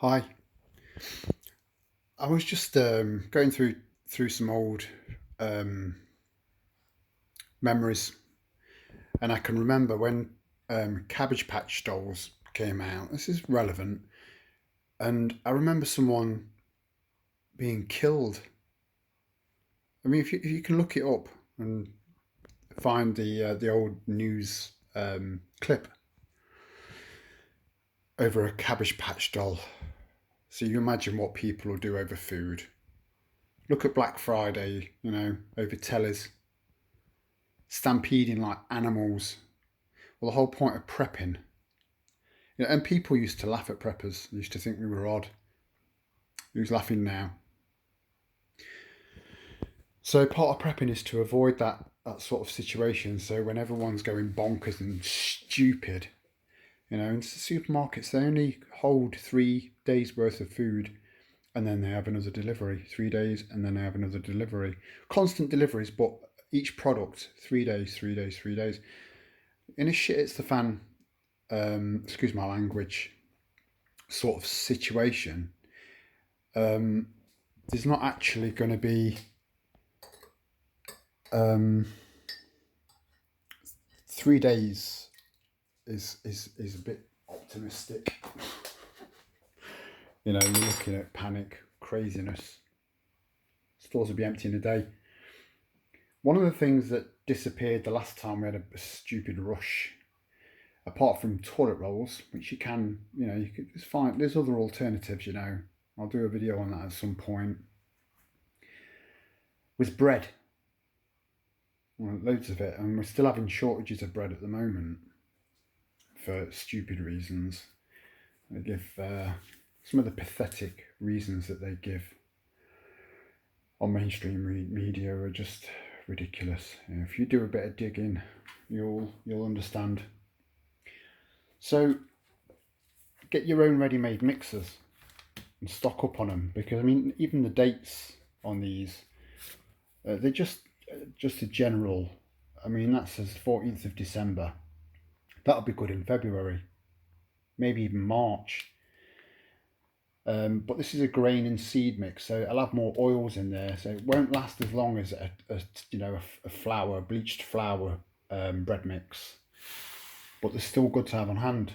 Hi. I was just going through some old um, memories, and I can remember when Cabbage Patch Dolls came out. This is relevant, and I remember someone being killed. I mean, if you can look it up and find the old news clip over a Cabbage Patch Doll, so you imagine what people will do over food. Look at Black Friday, over tellies, stampeding like animals. Well, the whole point of prepping, and people used to laugh at preppers, used to think we were odd. Who's laughing now? So part of prepping is to avoid that sort of situation. So when everyone's going bonkers and stupid, in supermarkets, they only hold 3 days worth of food, and then they have another delivery. 3 days, and then they have another delivery. Constant deliveries, but each product 3 days, 3 days, 3 days. In a shit, it's the fan. Excuse my language. Sort of situation. There's not actually going to be um, 3 days is a bit optimistic. You're looking at panic, craziness. Stores will be empty in a day. One of the things that disappeared the last time we had a stupid rush, apart from toilet rolls, which it's fine. There's other alternatives. I'll do a video on that at some point. Was bread. Well, loads of it, and we're still having shortages of bread at the moment for stupid reasons. They give some of the pathetic reasons that they give on mainstream media are just ridiculous. If you do a bit of digging, you'll understand. So get your own ready-made mixers and stock up on them, because even the dates on these, they're just a general. That says 14th of December. That'll be good in February, maybe even March. But this is a grain and seed mix, so I'll have more oils in there, so it won't last as long as a bleached flour bread mix. But they're still good to have on hand.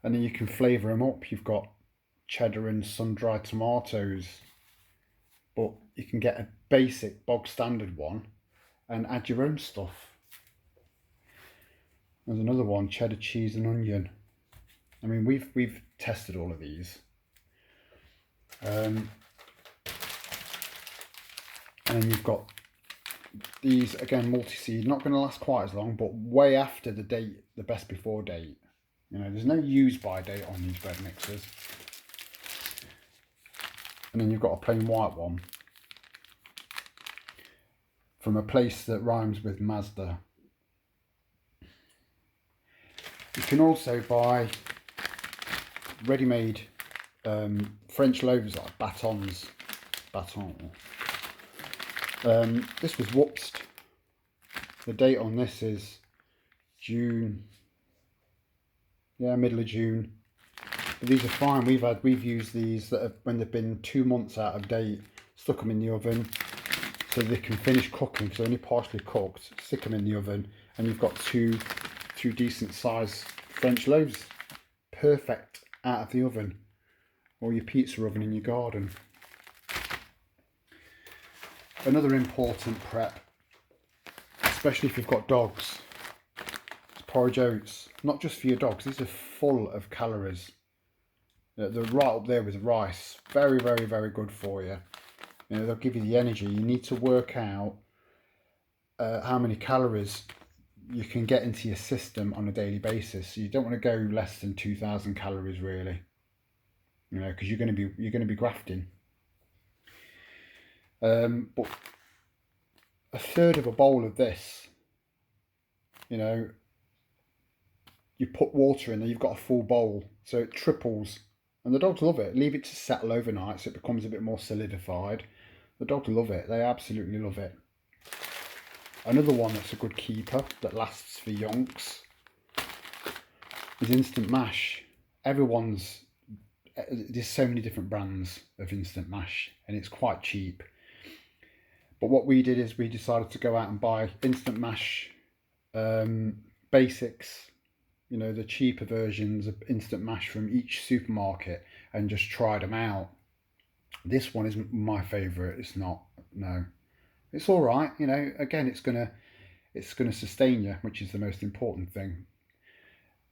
And then you can flavour them up. You've got cheddar and sun-dried tomatoes, but you can get a basic bog standard one and add your own stuff. There's another one, cheddar cheese and onion. We've tested all of these. And then you've got these, again, multi-seed, not going to last quite as long, but way after the date, the best before date. There's no use by date on these bread mixers. And then you've got a plain white one from a place that rhymes with Mazda. You can also buy ready-made French loaves, like batons. This was Whoopsed. The date on this is June. Yeah, middle of June. But these are fine. We've used these when they've been 2 months out of date. Stuck them in the oven so they can finish cooking, because they're only partially cooked. Stick them in the oven, and you've got two decent sized French loaves. Perfect out of the oven, or your pizza oven in your garden. Another important prep, especially if you've got dogs, is porridge oats. Not just for your dogs, these are full of calories. They're right up there with rice. Very, very, very good for you. They'll give you the energy. You need to work out how many calories you can get into your system on a daily basis. So you don't want to go less than 2,000 calories, really. Because you're going to be grafting. But a third of a bowl of this, you put water in there, you've got a full bowl, so it triples. And the dogs love it. Leave it to settle overnight so it becomes a bit more solidified. The dogs love it. They absolutely love it. Another one that's a good keeper that lasts for yonks is instant mash. Everyone's there's so many different brands of instant mash, and it's quite cheap. But what we did is we decided to go out and buy instant mash basics, you know, the cheaper versions of instant mash from each supermarket, and just tried them out. This one isn't my favourite. It's not. No, it's all right. You know, again, it's gonna sustain you, which is the most important thing.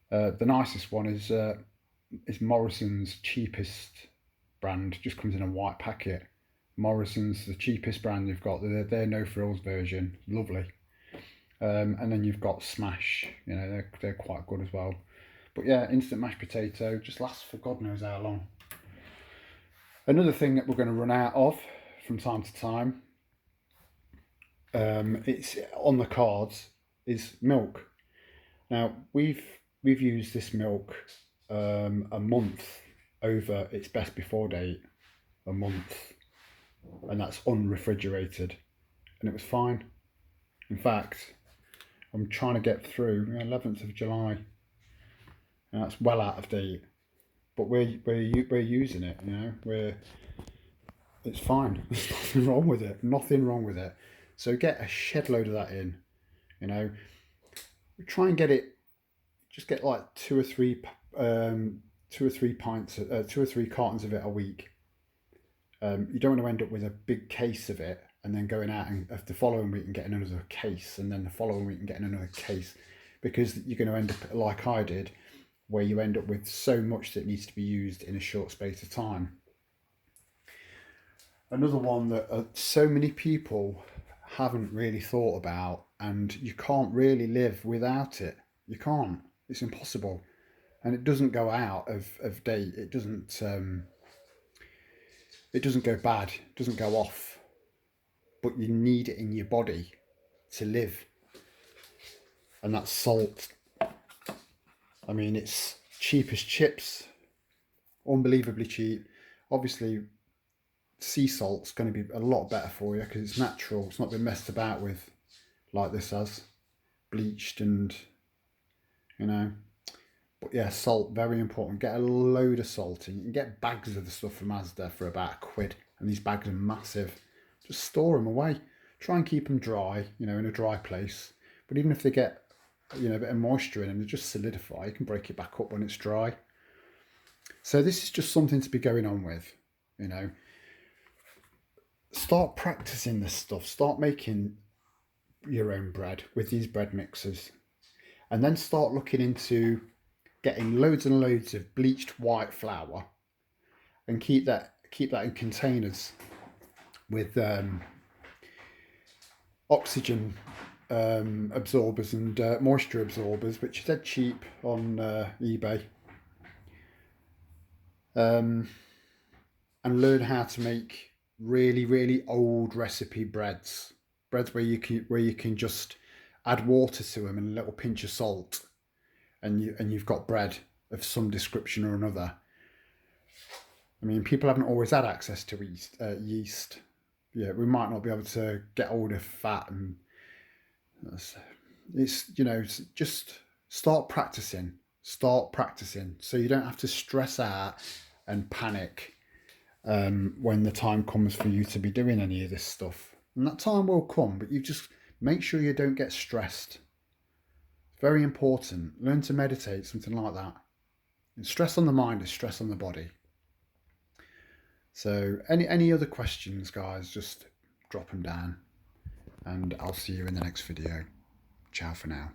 The nicest one is Morrison's cheapest brand. Just comes in a white packet. Morrison's the cheapest brand you've got. They're no frills version. Lovely. And then you've got Smash. You know, they're quite good as well. But yeah, instant mashed potato just lasts for God knows how long. Another thing that we're going to run out of from time to time, it's on the cards, is milk. Now we've used this milk a month over its best before date, a month, and that's unrefrigerated, and it was fine. In fact, I'm trying to get through 11th of July, and that's well out of date. But we're using it, you know. It's fine. There's nothing wrong with it. Nothing wrong with it. So get a shed load of that in, you know. Try and get it. Just get like two or three pints, 2 or 3 cartons of it a week. You don't want to end up with a big case of it and then going out and the following week and getting another case, and then the following week and getting another case, because you're going to end up like I did, where you end up with so much that needs to be used in a short space of time. Another one that so many people haven't really thought about, and you can't really live without it. You can't. It's impossible. And it doesn't go out of date. It doesn't go bad. It doesn't go off. But you need it in your body to live. And that's salt. I mean, it's cheap as chips, unbelievably cheap. Obviously, sea salt's going to be a lot better for you because it's natural. It's not been messed about with like this has, bleached and, you know. But yeah, salt, very important. Get a load of salt in. You can get bags of the stuff from Asda for about £1, and these bags are massive. Just store them away. Try and keep them dry, you know, in a dry place. But even if they get, you know, a bit of moisture in them, they just solidify. You can break it back up when it's dry. So this is just something to be going on with, you know. Start practicing this stuff. Start making your own bread with these bread mixers, and then start looking into getting loads and loads of bleached white flour, and keep that in containers with oxygen absorbers and moisture absorbers, which are dead cheap on eBay, and learn how to make really old recipe breads where you can just add water to them and a little pinch of salt, and you've got bread of some description or another. I mean, people haven't always had access to yeast. Yeah, we might not be able to get hold of fat, and it's, you know, just start practicing, so you don't have to stress out and panic when the time comes for you to be doing any of this stuff. And that time will come, but you just make sure you don't get stressed. It's very important. Learn to meditate, something like that. And stress on the mind is stress on the body. So any other questions, guys, just drop them down, and I'll see you in the next video. Ciao for now.